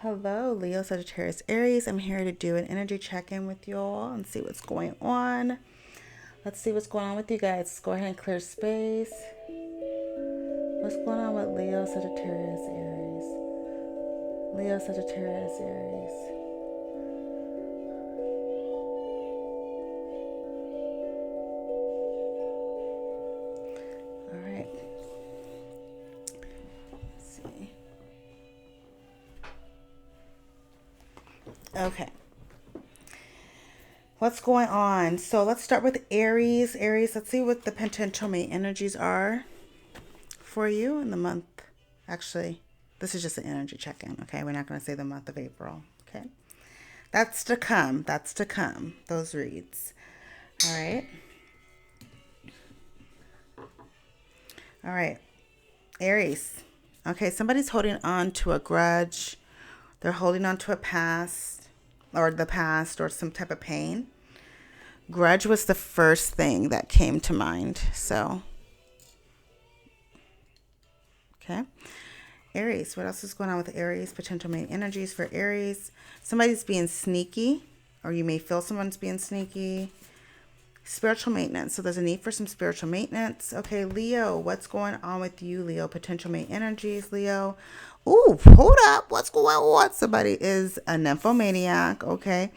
Hello, Leo, Sagittarius, Aries. I'm here to do an energy check-in with you all and see what's going on. Let's see what's going on with you guys. Let's go ahead and clear space. What's going on with Leo, Sagittarius, Aries? Leo, Sagittarius, Aries. All right. Let's see. Okay. What's going on? So let's start with Aries. Aries, let's see what the potential main energies are for you in the month. Actually, this is just an energy check-in, okay? We're not going to say the month of April, okay? That's to come. That's to come. Those reads. All right. All right. Aries. Okay, somebody's holding on to a grudge. They're holding on to a past or the past or some type of pain. Grudge was the first thing that came to mind. So, okay. Aries, what else is going on with Aries? Potential main energies for Aries. Somebody's being sneaky, or you may feel someone's being sneaky. Spiritual maintenance. So there's a need for some spiritual maintenance. Okay, Leo, what's going on with you, Leo? Potential main energies, Leo. Ooh, hold up. What's going on? Somebody is a nymphomaniac. Okay.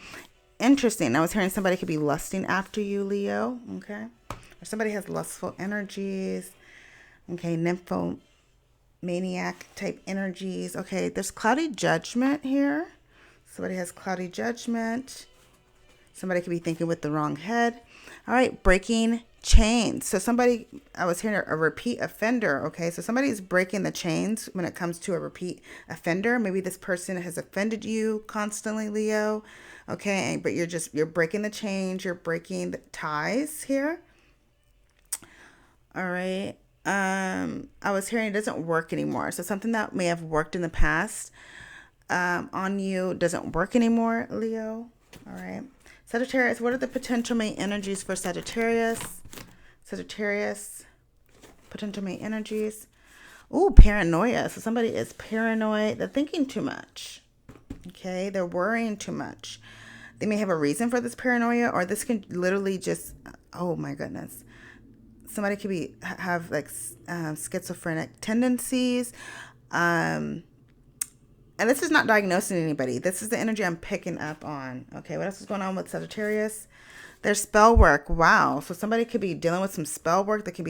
Interesting. I was hearing somebody could be lusting after you, Leo. Okay. Or somebody has lustful energies. Okay. Nymphomaniac type energies. Okay. There's cloudy judgment here. Somebody has cloudy judgment. Somebody could be thinking with the wrong head. All right, breaking chains. So somebody, I was hearing a repeat offender. Okay, so somebody's breaking the chains when it comes to a repeat offender. Maybe this person has offended you constantly, Leo. Okay, but you're breaking the chains. You're breaking the ties here. All right. I was hearing it doesn't work anymore. So something that may have worked in the past on you doesn't work anymore, Leo. All right. Sagittarius, what are the potential main energies for Sagittarius? Sagittarius, potential main energies. Ooh, paranoia. So somebody is paranoid. They're thinking too much. Okay, they're worrying too much. They may have a reason for this paranoia, or this can literally just, oh my goodness. Somebody could have like schizophrenic tendencies. And this is not diagnosing anybody. This is the energy I'm picking up on. Okay, what else is going on with Sagittarius? There's spell work. Wow. So somebody could be dealing with some spell work that could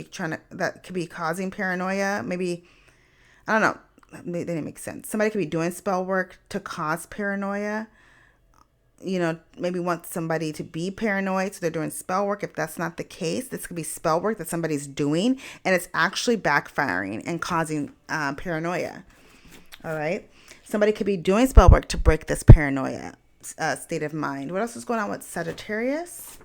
be causing paranoia. Maybe, I don't know. They didn't make sense. Somebody could be doing spell work to cause paranoia. You know, maybe want somebody to be paranoid, so they're doing spell work. If that's not the case, this could be spell work that somebody's doing, and it's actually backfiring and causing paranoia. All right. Somebody could be doing spell work to break this paranoia state of mind. What else is going on with Sagittarius?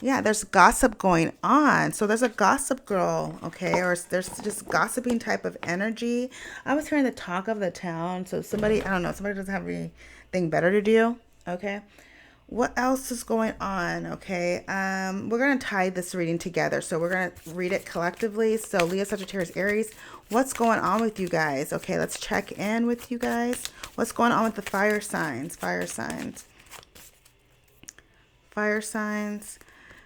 Yeah, there's gossip going on. So there's a gossip girl, okay? Or there's just gossiping type of energy. I was hearing the talk of the town. So somebody, I don't know, somebody doesn't have anything better to do, okay? What else is going on? Okay, we're going to tie this reading together. So we're going to read it collectively. So Leo, Sagittarius, Aries, what's going on with you guys? Okay, let's check in with you guys. What's going on with the fire signs? Fire signs. Fire signs.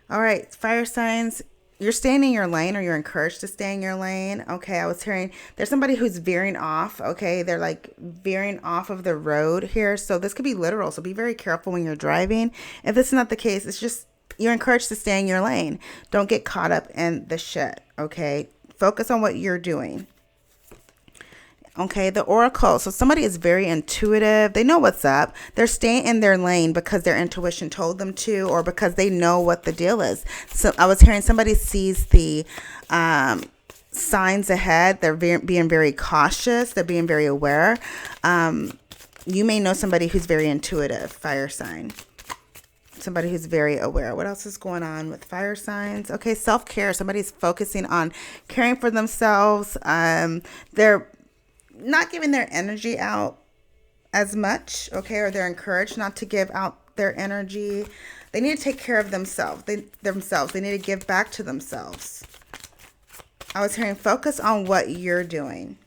All right, fire signs. You're staying in your lane, or you're encouraged to stay in your lane. Okay, I was hearing there's somebody who's veering off. Okay, they're like veering off of the road here. So this could be literal. So be very careful when you're driving. If it's not the case, it's just you're encouraged to stay in your lane. Don't get caught up in the shit. Okay, focus on what you're doing. Okay, the oracle. So somebody is very intuitive. They know what's up. They're staying in their lane because their intuition told them to, or because they know what the deal is. So I was hearing somebody sees the signs ahead. They're being very cautious. They're being very aware. You may know somebody who's very intuitive, fire sign. Somebody who's very aware. What else is going on with fire signs? Okay, self-care. Somebody's focusing on caring for themselves. They're not giving their energy out as much, okay, or they're encouraged not to give out their energy. They need to take care of themselves. They need to give back to themselves. I was hearing focus on what you're doing.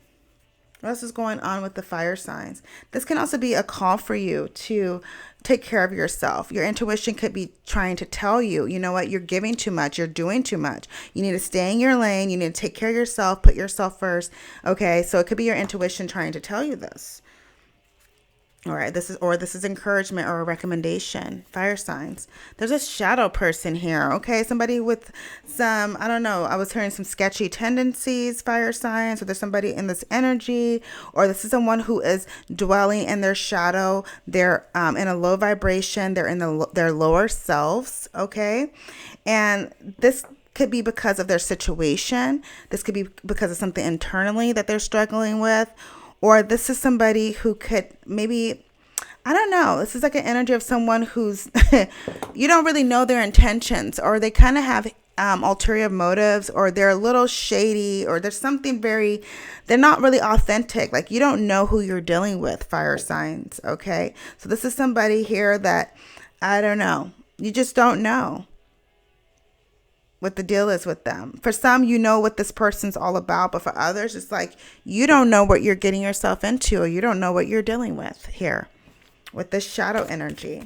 What else is going on with the fire signs? This can also be a call for you to take care of yourself. Your intuition could be trying to tell you, you know what, you're giving too much, you're doing too much. You need to stay in your lane. You need to take care of yourself, put yourself first. Okay, so it could be your intuition trying to tell you this. All right, this is encouragement or a recommendation. Fire signs. There's a shadow person here. Okay, somebody with some, I don't know, I was hearing some sketchy tendencies, fire signs, or there's somebody in this energy, or this is someone who is dwelling in their shadow. They're in a low vibration. They're in their lower selves. Okay, and this could be because of their situation. This could be because of something internally that they're struggling with. Or this is somebody who could maybe, I don't know, this is like an energy of someone who's, you don't really know their intentions, or they kind of have ulterior motives, or they're a little shady, or there's something they're not really authentic. Like, you don't know who you're dealing with, fire signs, okay? So this is somebody here that, I don't know, you just don't know what the deal is with them. For some, you know what this person's all about, but for others, it's like you don't know what you're getting yourself into, or you don't know what you're dealing with here with this shadow energy.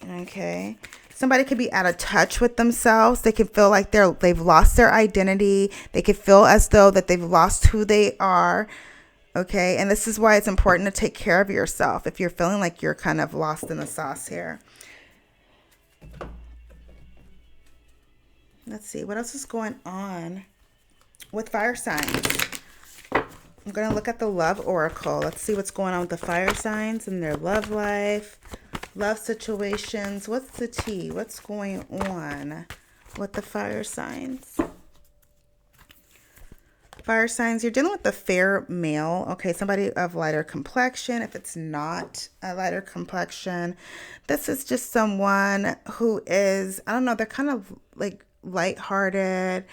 Okay. Somebody could be out of touch with themselves. They could feel like they've lost their identity. They could feel as though that they've lost who they are. Okay. And this is why it's important to take care of yourself if you're feeling like you're kind of lost in the sauce here. Let's see, what else is going on with fire signs? I'm going to look at the love oracle. Let's see what's going on with the fire signs and their love life, love situations. What's the tea? What's going on with the fire signs? Fire signs, you're dealing with the fair male. Okay, somebody of lighter complexion. If it's not a lighter complexion, this is just someone who is, I don't know, they're kind of like lighthearted,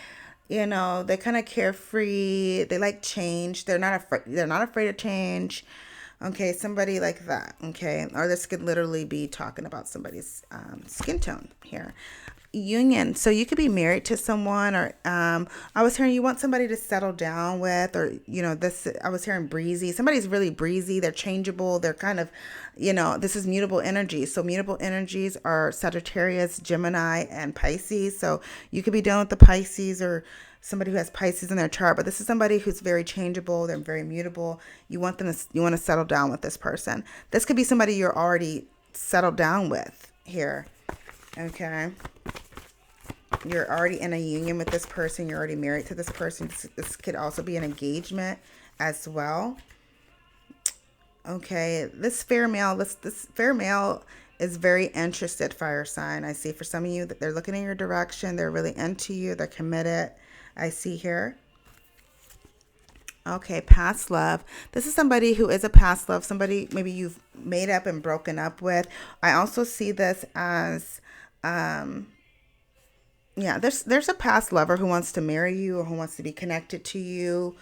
you know, they're kind of carefree, they like change, they're not afraid of change. Okay, somebody like that. Okay, or this could literally be talking about somebody's skin tone here. Union, so you could be married to someone, or I was hearing you want somebody to settle down with, or you know, this, I was hearing breezy, somebody's really breezy, they're changeable, they're kind of, you know, this is mutable energy. So mutable energies are Sagittarius, Gemini, and Pisces. So you could be dealing with the Pisces, or somebody who has Pisces in their chart, but this is somebody who's very changeable, they're very mutable. You want to settle down with this person. This could be somebody you're already settled down with here. Okay, you're already in a union with this person. You're already married to this person. This could also be an engagement as well. Okay, this fair male is very interested, fire sign. I see for some of you that they're looking in your direction. They're really into you. They're committed. I see here. Okay, past love. This is somebody who is a past love. Somebody maybe you've made up and broken up with. I also see this as yeah, there's a past lover who wants to marry you, or who wants to be connected to you.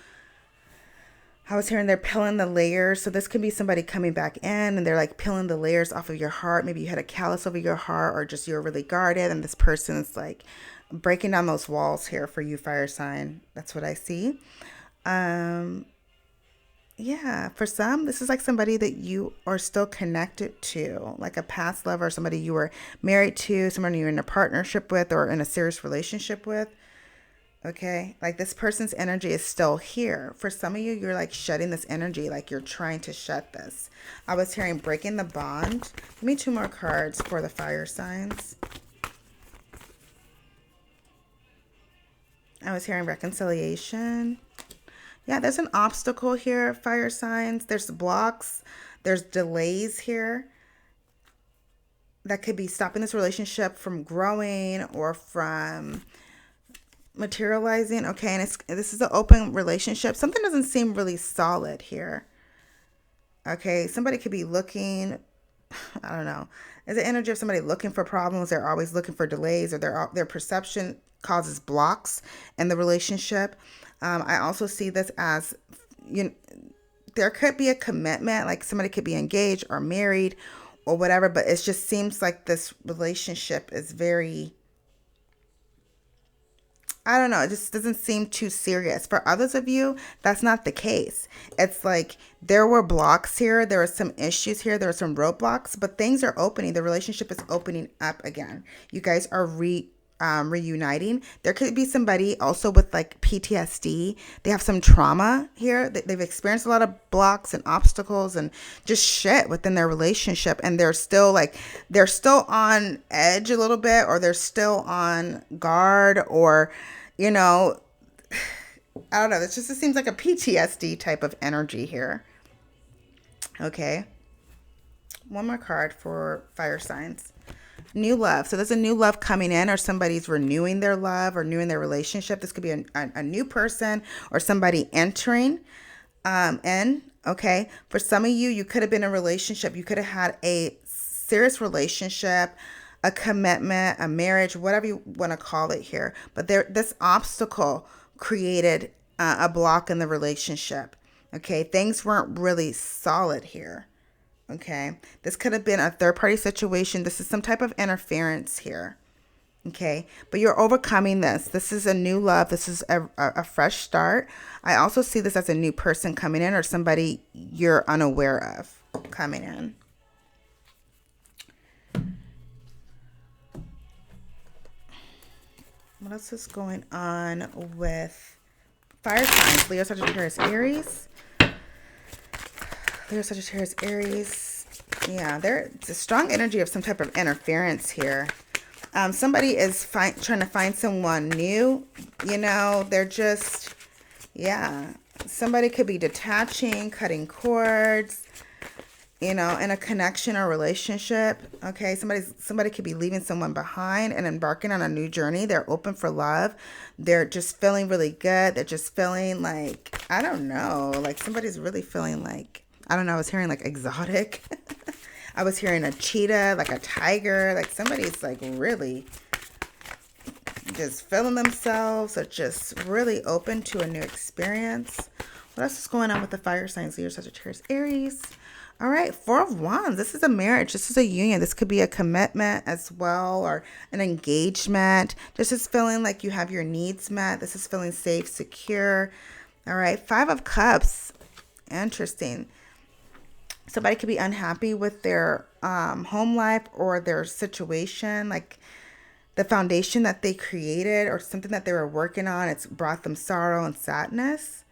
I was hearing they're peeling the layers. So this could be somebody coming back in, and they're like peeling the layers off of your heart. Maybe you had a callus over your heart, or just you're really guarded, and this person's like breaking down those walls here for you, fire sign. That's what I see. Yeah, for some, this is like somebody that you are still connected to, like a past lover, somebody you were married to, someone you're in a partnership with, or in a serious relationship with. Okay, like this person's energy is still here. For some of you, you're like shutting this energy, like you're trying to shut this. I was hearing breaking the bond. Give me 2 more cards for the fire signs. I was hearing reconciliation. Yeah, there's an obstacle here, fire signs. There's blocks. There's delays here that could be stopping this relationship from growing or from materializing. Okay, and this is an open relationship. Something doesn't seem really solid here. Okay, somebody could be looking, I don't know. Is the energy of somebody looking for problems? They're always looking for delays, or their perception causes blocks in the relationship. I also see this as, you know, there could be a commitment, like somebody could be engaged or married or whatever, but it just seems like this relationship is very, I don't know, it just doesn't seem too serious. For others of you, that's not the case. It's like there were blocks here, there were some issues here, there were some roadblocks, but things are opening. The relationship is opening up again. You guys are reuniting. There could be somebody also with like PTSD. They have some trauma here. They've experienced a lot of blocks and obstacles and just shit within their relationship, and they're still on edge a little bit, or they're still on guard, or you know, I don't know. It seems like a PTSD type of energy here. Okay. One more card for fire signs. New love. So there's a new love coming in, or somebody's renewing their love or renewing their relationship. This could be a new person or somebody entering in. Okay. For some of you, you could have been in a relationship. You could have had a serious relationship, a commitment, a marriage, whatever you want to call it here. But this obstacle created a block in the relationship. Okay. Things weren't really solid here. Okay. This could have been a third party situation. This is some type of interference here. Okay. But you're overcoming this. This is a new love. This is a fresh start. I also see this as a new person coming in, or somebody you're unaware of coming in. What else is going on with fire signs? Leo, Sagittarius, Aries. Leo, Sagittarius, Aries. Yeah, there's a strong energy of some type of interference here. Somebody is trying to find someone new. You know, they're just, yeah. Somebody could be detaching, cutting cords, you know, in a connection or relationship. Okay, somebody could be leaving someone behind and embarking on a new journey. They're open for love. They're just feeling really good. They're just feeling like, I don't know, like somebody's really feeling like, I don't know, I was hearing like exotic. I was hearing a cheetah, like a tiger, like somebody's like really just feeling themselves, or just really open to a new experience. What else is going on with the fire signs? Leo, Sagittarius, Aries. All right, Four of Wands. This is a marriage. This is a union. This could be a commitment as well, or an engagement. This is feeling like you have your needs met. This is feeling safe, secure. All right, Five of Cups. Interesting. Somebody could be unhappy with their home life or their situation, like the foundation that they created or something that they were working on. It's brought them sorrow and sadness.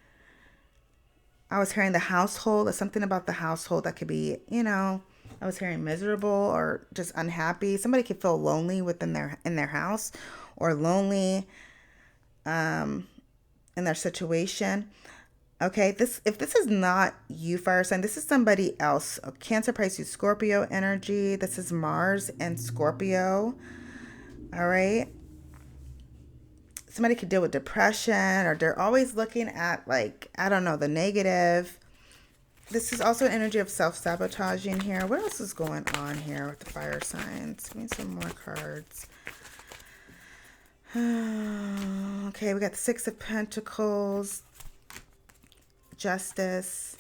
I was hearing the household. There's something about the household that could be, you know, I was hearing miserable or just unhappy. Somebody could feel lonely in their house, or lonely in their situation. Okay, if this is not you, fire sign, this is somebody else. Cancer, Pisces, Scorpio energy. This is Mars and Scorpio. All right. Somebody could deal with depression, or they're always looking at, like, I don't know, the negative. This is also an energy of self-sabotaging here. What else is going on here with the fire signs? Give me some more cards. Okay, we got the Six of Pentacles, Justice,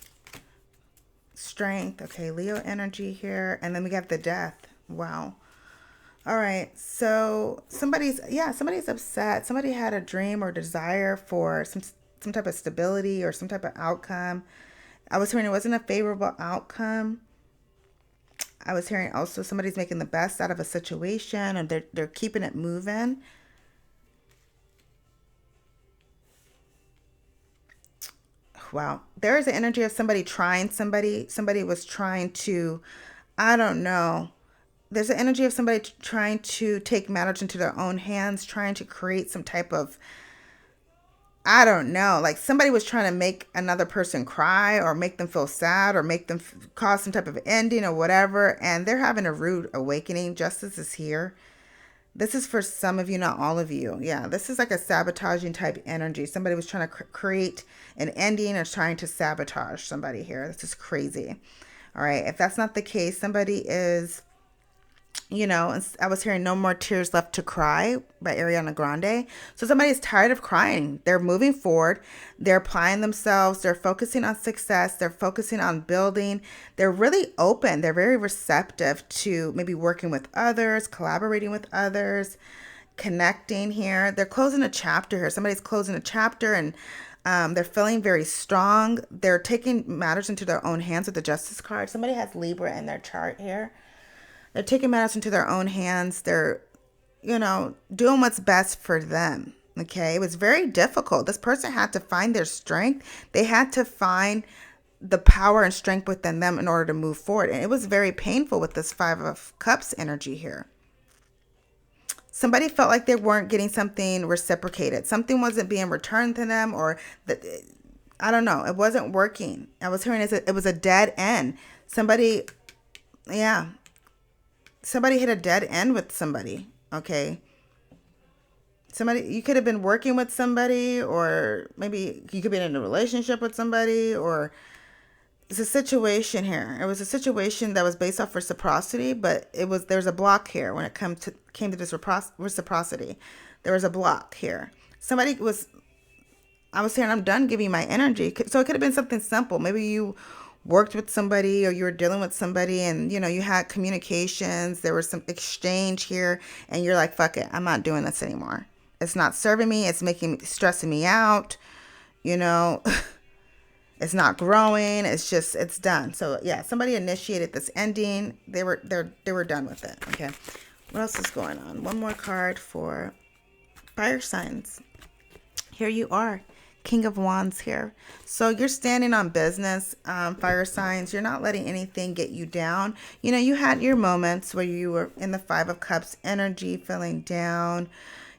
Strength. Okay, Leo energy here. And then we got the Death. Wow. All right, so somebody's upset. Somebody had a dream or desire for some type of stability or some type of outcome. I was hearing it wasn't a favorable outcome. I was hearing also somebody's making the best out of a situation, and they're keeping it moving. Wow, there is an energy of somebody trying somebody. Somebody was trying to, I don't know. There's an energy of somebody trying to take matters into their own hands, trying to create some type of, I don't know, like somebody was trying to make another person cry or make them feel sad or make them cause some type of ending or whatever. And they're having a rude awakening. Justice is here. This is for some of you, not all of you. Yeah, this is like a sabotaging type energy. Somebody was trying to create an ending or trying to sabotage somebody here. This is crazy. All right, if that's not the case, somebody is, you know, I was hearing No More Tears Left to Cry by Ariana Grande. So somebody's tired of crying. They're moving forward. They're applying themselves. They're focusing on success. They're focusing on building. They're really open. They're very receptive to maybe working with others, collaborating with others. connecting here. They're closing a chapter here. Somebody's closing a chapter, and they're feeling very strong. They're taking matters into their own hands with the Justice card. Somebody has Libra in their chart here. They're taking matters into their own hands. They're, doing what's best for them. Okay. It was very difficult. This person had to find their strength. They had to find the power and strength within them in order to move forward. And it was very painful with this Five of Cups energy here. Somebody felt like they weren't getting something reciprocated. Something wasn't being returned to them, or that, I don't know. It wasn't working. I was hearing it was a dead end. Somebody hit a dead end with somebody. Okay. You could have been working with somebody, or maybe you could be in a relationship with somebody, or it's a situation here. It was a situation that was based off reciprocity, but there's a block here when it came to this reciprocity. There was a block here. I was saying, I'm done giving my energy. So it could have been something simple. Maybe you worked with somebody, or you were dealing with somebody, and you had communications. There was some exchange here, and you're like, fuck it, I'm not doing this anymore. It's not serving me. It's stressing me out. It's not growing. It's done. So yeah, somebody initiated this ending. They were done with it. Okay. What else is going on? One more card for fire signs. Here you are. King of Wands here. So you're standing on business, fire signs. You're not letting anything get you down. You had your moments where you were in the Five of Cups energy, feeling down,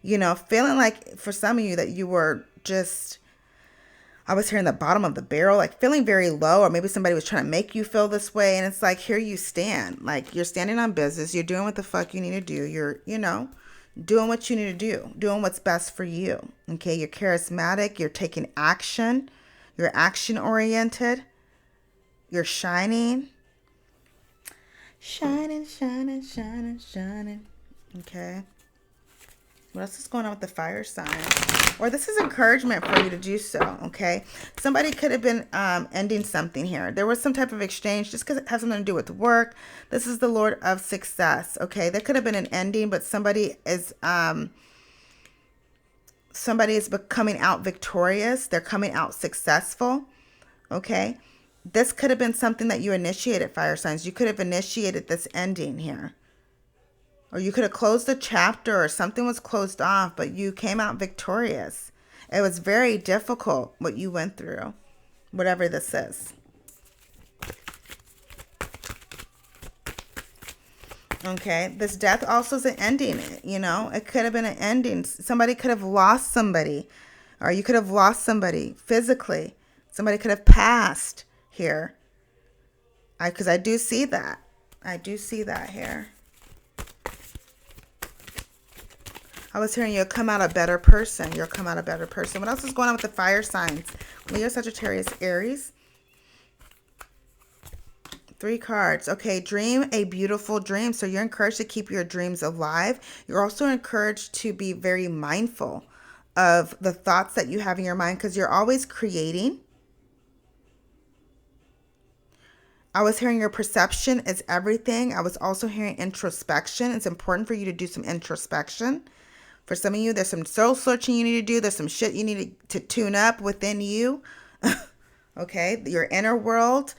feeling like, for some of you, that you were just, I was hearing the bottom of the barrel, like feeling very low, or maybe somebody was trying to make you feel this way. And it's like, here you stand, like you're standing on business. You're doing what the fuck you need to do. You're, doing what you need to do, doing what's best for you. Okay. You're charismatic. You're taking action. You're action oriented. You're shining. Shining, shining, shining, shining. Okay. What else is going on with the fire sign? Or this is encouragement for you to do so, okay? Somebody could have been ending something here. There was some type of exchange, just because it has something to do with work. This is the Lord of Success, okay? There could have been an ending, but somebody is becoming out victorious. They're coming out successful, okay? This could have been something that you initiated, fire signs. You could have initiated this ending here. Or you could have closed a chapter, or something was closed off, but you came out victorious. It was very difficult what you went through, whatever this is. Okay, this death also is an ending, It could have been an ending. Somebody could have lost somebody, or you could have lost somebody physically. Somebody could have passed here. Because I do see that. I do see that here. I was hearing you'll come out a better person. You'll come out a better person. What else is going on with the fire signs? Leo, Sagittarius, Aries. 3 cards. Okay, dream a beautiful dream. So you're encouraged to keep your dreams alive. You're also encouraged to be very mindful of the thoughts that you have in your mind, because you're always creating. I was hearing your perception is everything. I was also hearing introspection. It's important for you to do some introspection. For some of you, there's some soul searching you need to do. There's some shit you need to tune up within you. Okay, your inner world.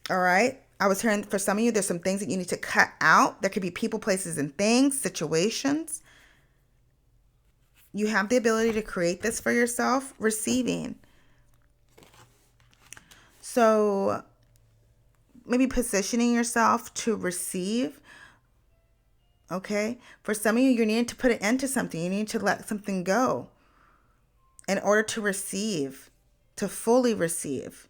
All right. I was hearing for some of you, there's some things that you need to cut out. There could be people, places, and things, situations. You have the ability to create this for yourself. Receiving. So maybe positioning yourself to receive. Okay. For some of you, you need to put an end to something. You need to let something go in order to receive, to fully receive.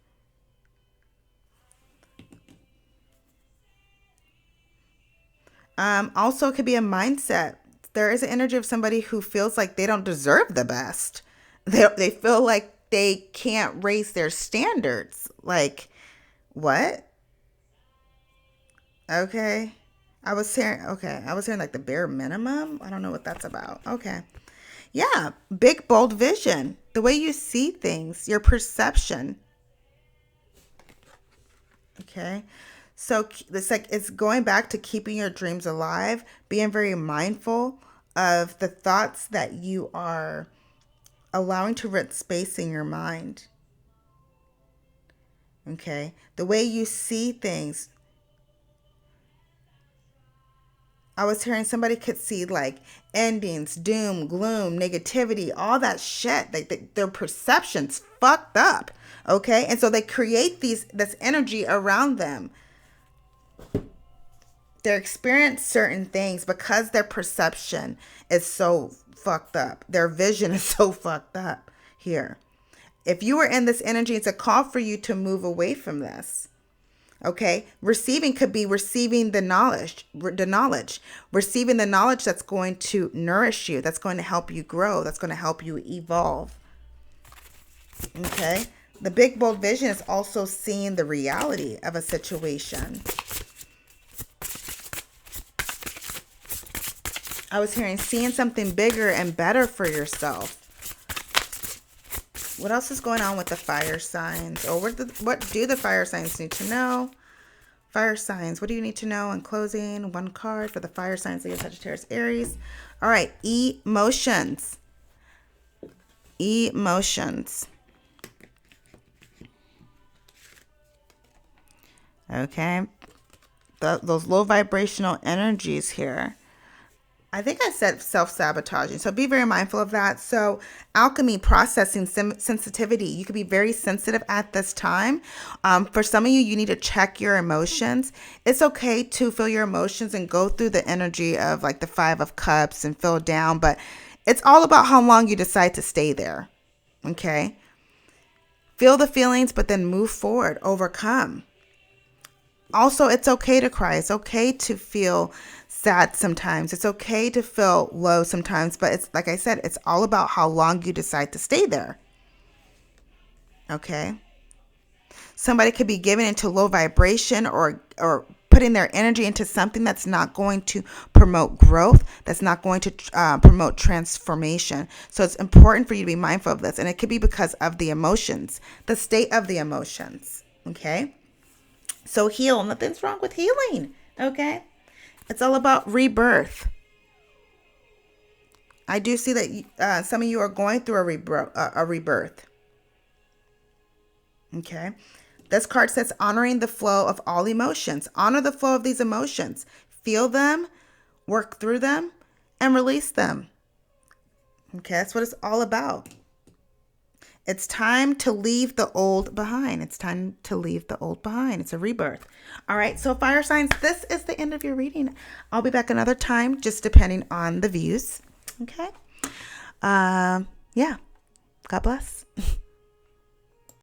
Also, it could be a mindset. There is an energy of somebody who feels like they don't deserve the best. They feel like they can't raise their standards. Like, what? Okay. I was hearing like the bare minimum. I don't know what that's about. Okay. Yeah. Big, bold vision. The way you see things, your perception. Okay. So it's going back to keeping your dreams alive, being very mindful of the thoughts that you are allowing to rent space in your mind. Okay? The way you see things. I was hearing somebody could see like endings, doom, gloom, negativity, all that shit. Their perception's fucked up. Okay? And so they create this energy around them. They experience certain things because their perception is so fucked up. Their vision is so fucked up here. If you are in this energy, it's a call for you to move away from this. Okay, receiving could be receiving the knowledge, receiving the knowledge that's going to nourish you, that's going to help you grow, that's going to help you evolve. Okay, the big bold vision is also seeing the reality of a situation. I was hearing seeing something bigger and better for yourself. What else is going on with the fire signs? Or what do the fire signs need to know? Fire signs, what do you need to know in closing? One card for the fire signs, Leo, Sagittarius, Aries. All right, emotions. Emotions. Okay. Those low vibrational energies here. I think I said self-sabotaging, so be very mindful of that. So alchemy, processing, sensitivity. You could be very sensitive at this time. For some of you, you need to check your emotions. It's okay to feel your emotions and go through the energy of like the 5 of Cups and feel down, but it's all about how long you decide to stay there, okay? Feel the feelings, but then move forward, overcome. Also, it's okay to cry. It's okay to feel sad sometimes. It's okay to feel low sometimes, but it's like I said, it's all about how long you decide to stay there. Okay? Somebody could be given into low vibration or putting their energy into something that's not going to promote growth, that's not going to promote transformation. So it's important for you to be mindful of this, and it could be because of the emotions, the state of the emotions. Okay? So heal. Nothing's wrong with healing. Okay? It's all about rebirth. I do see that some of you are going through a rebirth. Okay. This card says honoring the flow of all emotions. Honor the flow of these emotions. Feel them, work through them, and release them. Okay. That's what it's all about. It's time to leave the old behind. It's time to leave the old behind. It's a rebirth. All right. So fire signs, this is the end of your reading. I'll be back another time, just depending on the views. Okay. Yeah. God bless.